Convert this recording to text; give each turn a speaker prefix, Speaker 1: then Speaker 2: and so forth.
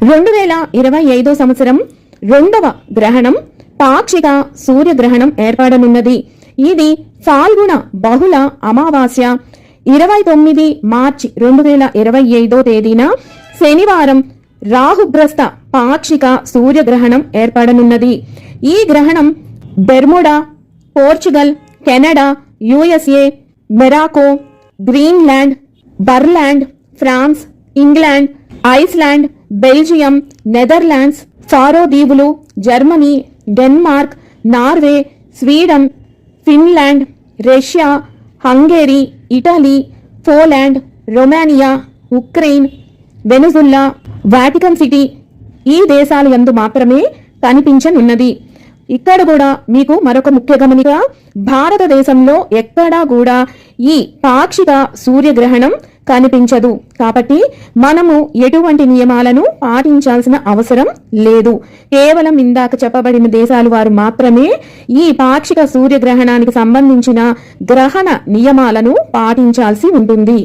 Speaker 1: 2025 సంవత్సరం రెండవ గ్రహణం పాక్షిక సూర్యగ్రహణం ఏర్పడనున్నది. ఇది ఫాల్గుణ బహుళ అమావాస్య 29 మార్చి 2025 తేదీన శనివారం రాహుగ్రస్త పాక్షిక సూర్యగ్రహణం ఏర్పడనున్నది. ఈ గ్రహణం Bermuda, Portugal, Canada, USA, Morocco, Greenland, బర్లాండ్, France, England, Iceland, Belgium, Netherlands, Faroe దీవులు, Germany, Denmark, Norway, Sweden, Finland, Russia, Hungary, Italy, Poland, Romania, Ukraine, Venezuela, Vatican City ఈ దేశాల యందు మాత్రమే కనిపించనున్నది. ఇక్కడ కూడా మీకు మరొక ముఖ్య గమనిక, భారతదేశంలో ఎక్కడా కూడా ఈ పాక్షిక సూర్యగ్రహణం కనిపించదు. కాబట్టి మనము ఎటువంటి నియమాలను పాటించాల్సిన అవసరం లేదు. కేవలం ఇందాక చెప్పబడిన దేశాల వారు మాత్రమే ఈ పాక్షిక సూర్యగ్రహణానికి సంబంధించిన గ్రహణ నియమాలను పాటించాల్సి ఉంటుంది.